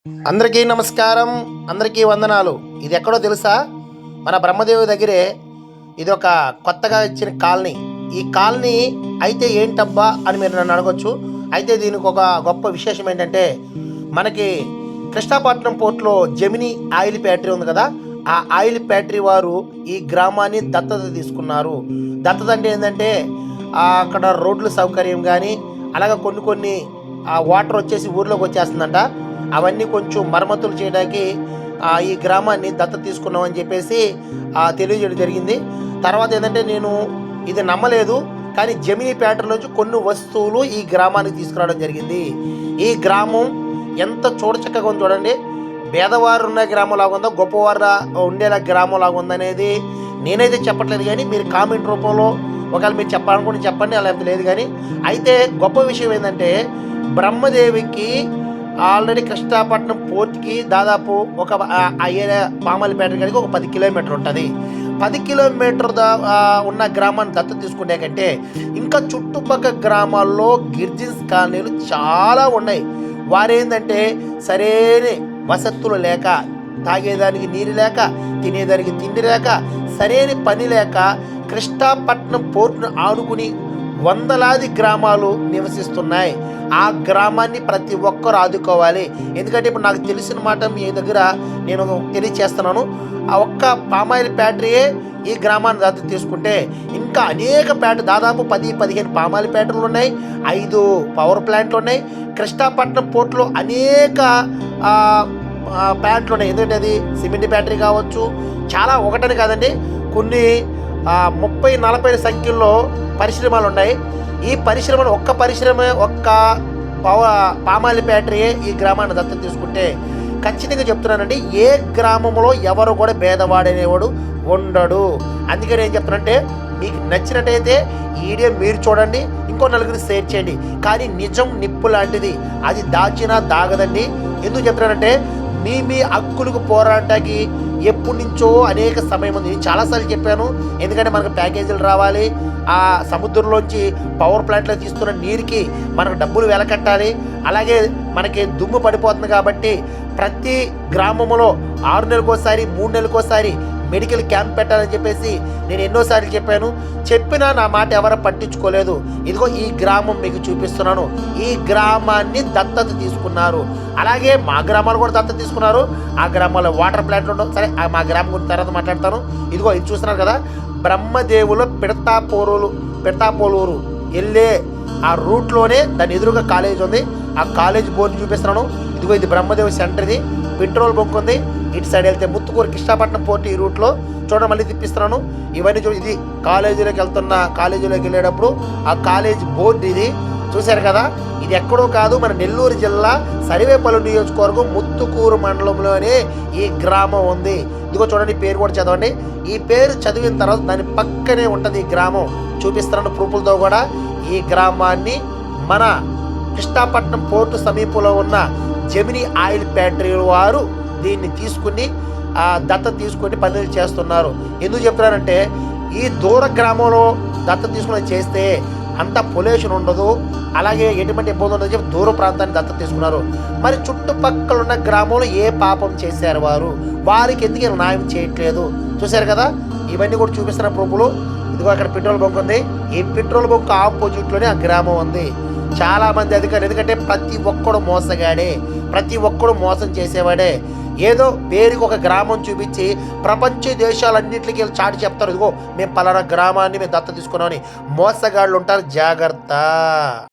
అందరికీ నమస్కారం, అందరికీ వందనాలు. ఇది ఎక్కడో తెలుసా? మన బ్రహ్మదేవి దగ్గరే ఇది ఒక కొత్తగా ఇచ్చిన కాలనీ. ఈ కాలనీ అయితే ఏంటబ్బా అని మీరు నన్ను అడగొచ్చు. అయితే దీనికి ఒక గొప్ప విశేషం ఏంటంటే, మనకి కృష్ణాపట్నం పోర్ట్లో జెమినీ ఆయిల్ ఫ్యాక్టరీ ఉంది కదా, ఆ ఆయిల్ ఫ్యాక్టరీ వారు ఈ గ్రామాన్ని దత్తత తీసుకున్నారు. దత్తత అంటే ఏంటంటే అక్కడ రోడ్ల సౌకర్యం కానీ, అలాగే కొన్ని వాటర్ వచ్చేసి ఊర్లోకి వచ్చేస్తుందంట. అవన్నీ కొంచెం మరమ్మతులు చేయడానికి ఈ గ్రామాన్ని దత్తత తీసుకున్నామని చెప్పేసి తెలియజేయడం జరిగింది. తర్వాత ఏంటంటే, నేను ఇది నమ్మలేదు, కానీ జెమినీ ఫ్యాక్టరీలోంచి కొన్ని వస్తువులు ఈ గ్రామానికి తీసుకురావడం జరిగింది. ఈ గ్రామం ఎంత చూడచక్కగా ఉంది చూడండి. పేదవారు ఉన్న గ్రామం లాగా ఉందా, గొప్పవారు ఉండేలా గ్రామం లాగా ఉందనేది నేనైతే చెప్పట్లేదు, కానీ మీరు కామెంట్ రూపంలో ఒకవేళ మీరు చెప్పాలనుకుంటే చెప్పండి, అలా లేదు. కానీ అయితే గొప్ప విషయం ఏంటంటే, బ్రహ్మదేవికి ఆల్రెడీ కృష్ణాపట్నం పోర్ట్కి దాదాపు ఒక ఏరియా పామాలపేట కాడికి ఒక 10 కిలోమీటర్లు ఉంటుంది. 10 కిలోమీటర్ ఉన్న గ్రామాన్ని దత్తత తీసుకునే కంటే ఇంకా చుట్టుపక్కల గ్రామాల్లో గిరిజన్స్ కాలనీలు చాలా ఉన్నాయి. వారేంటంటే సరైన వసతులు లేక, తాగేదానికి నీరు లేక, తినేదానికి తిండి లేక, సరైన పని లేక కృష్ణాపట్నం పోర్టును ఆనుకుని వందలాది గ్రామాలు నివసిస్తున్నాయి. ఆ గ్రామాన్ని ప్రతి ఒక్కరు ఆదుకోవాలి. ఎందుకంటే ఇప్పుడు నాకు తెలిసిన మాట మీ దగ్గర నేను తెలియచేస్తున్నాను. ఆ ఒక్క పామాయిల్ ఫ్యాక్టరీయే ఈ గ్రామాన్ని దత్తత తీసుకుంటే ఇంకా అనేక ఫ్యాక్టరీ, దాదాపు 10-15 పామాయిల్ ఫ్యాక్టరీలు ఉన్నాయి, 5 పవర్ ప్లాంట్లు ఉన్నాయి. కృష్ణాపట్నం పోర్టులో అనేక ప్లాంట్లు ఉన్నాయి. ఎందుకంటే అది సిమెంట్ ఫ్యాక్టరీ కావచ్చు, చాలా ఒకటని కాదండి, కొన్ని 30-40 సంఖ్యలో పరిశ్రమలు ఉన్నాయి. ఈ పరిశ్రమలు ఒక్క పామాయిల్ ఫ్యాక్టరీయే ఈ గ్రామాన్ని దత్తత తీసుకుంటే ఖచ్చితంగా చెప్తున్నానండి, ఏ గ్రామంలో ఎవరు కూడా భేదవాడనేవాడు ఉండడు. అందుకే నేను చెప్తానంటే, మీకు నచ్చినట్టయితే ఈ వీడియో మీరు చూడండి, ఇంకో నలుగురికి షేర్ చేయండి. కానీ నిజం నిప్పు లాంటిది, అది దాచినా దాగదండి. ఎందుకు చెప్తున్నానంటే, మీ హక్కులకు పోరాటానికి ఎప్పటి నుంచో అనేక సమయం ఉంది. నేను చాలాసార్లు చెప్పాను. ఎందుకంటే మనకు ప్యాకేజీలు రావాలి, ఆ సముద్రంలోంచి పవర్ ప్లాంట్లో తీస్తున్న నీరుకి మనకు డబ్బులు వెలకట్టాలి. అలాగే మనకి దుమ్ము పడిపోతుంది కాబట్టి ప్రతి గ్రామంలో 6 నెలలకోసారి 3 నెలలకోసారి మెడికల్ క్యాంప్ పెట్టాలని చెప్పేసి నేను ఎన్నోసార్లు చెప్పినా నా మాట ఎవరు పట్టించుకోలేదు. ఇదిగో ఈ గ్రామం మీకు చూపిస్తున్నాను. ఈ గ్రామాన్ని దత్తత తీసుకున్నారు. అలాగే మా గ్రామాలు కూడా దత్తత తీసుకున్నారు. ఆ గ్రామాల్లో వాటర్ ప్లాంట్లు ఉండవు. సరే, మా గ్రామం గురించి తర్వాత మాట్లాడతాను. ఇదిగో ఇది చూస్తున్నారు కదా, బ్రహ్మదేవుల పిడతాపోలూరు వెళ్ళే ఆ రూట్లోనే దాని ఎదురుగా కాలేజ్ ఉంది. ఆ కాలేజ్ బోర్డు చూపిస్తున్నాను. ఇదిగో ఇది బ్రహ్మదేవి సెంటర్, ఇది పెట్రోల్ బంక్ ఉంది. ఇటు సైడ్ వెళ్తే ముత్తుకూరు కృష్ణాపట్నం పోర్టు ఈ రూట్లో చూడండి. మళ్ళీ తిప్పిస్తున్నాను. ఇవన్నీ ఇది కాలేజీలోకి వెళ్ళేటప్పుడు ఆ కాలేజ్ బోర్డు ఇది చూశారు కదా. ఇది ఎక్కడో కాదు, మన నెల్లూరు జిల్లా సర్వేపల్లి నియోజకవర్గం ముత్తుకూరు మండలంలోనే ఈ గ్రామం ఉంది. ఇదిగో చూడండి, పేరు కూడా చదవండి. ఈ పేరు చదివిన తర్వాత దాని పక్కనే ఉంటుంది ఈ గ్రామం. చూపిస్తున్నాను ప్రూఫ్లతో కూడా. ఈ గ్రామాన్ని మన కృష్ణాపట్నం పోర్టు సమీపంలో ఉన్న జెమినీ ఆయిల్ ఫ్యాక్టరీ వారు దీన్ని తీసుకుని దత్తత తీసుకొని పనులు చేస్తున్నారు. ఎందుకు చెప్తున్నారంటే, ఈ దూర గ్రామంలో దత్తత తీసుకుని చేస్తే అంత పొల్యూషన్ ఉండదు, అలాగే ఎటువంటి ఇబ్బంది ఉండదు చెప్పి దూర ప్రాంతాన్ని దత్తత తీసుకున్నారు. మరి చుట్టుపక్కల ఉన్న గ్రామంలో ఏ పాపం చేశారు వారికి ఎందుకు న్యాయం చేయట్లేదు? చూశారు కదా, ఇవన్నీ కూడా చూపిస్తున్న ప్రూఫ్లు. ఇదిగో అక్కడ పెట్రోల్ బంక్ ఉంది. ఈ పెట్రోల్ బంక్ ఆపోజిట్లోనే ఆ గ్రామం ఉంది. చాలామంది అధికారులు, ఎందుకంటే ప్రతి ఒక్కడు మోసగాడే, ప్రతి ఒక్కడు మోసం చేసేవాడే. ఏదో పేరుకి ఒక గ్రామం చూపించి ప్రపంచ దేశాలన్నింటికి చాటి చెప్తారు, ఇదిగో మేము పలానా గ్రామాన్ని మేము దత్తత తీసుకున్నామని. మోసగాళ్ళు ఉంటారు, జాగ్రత్త.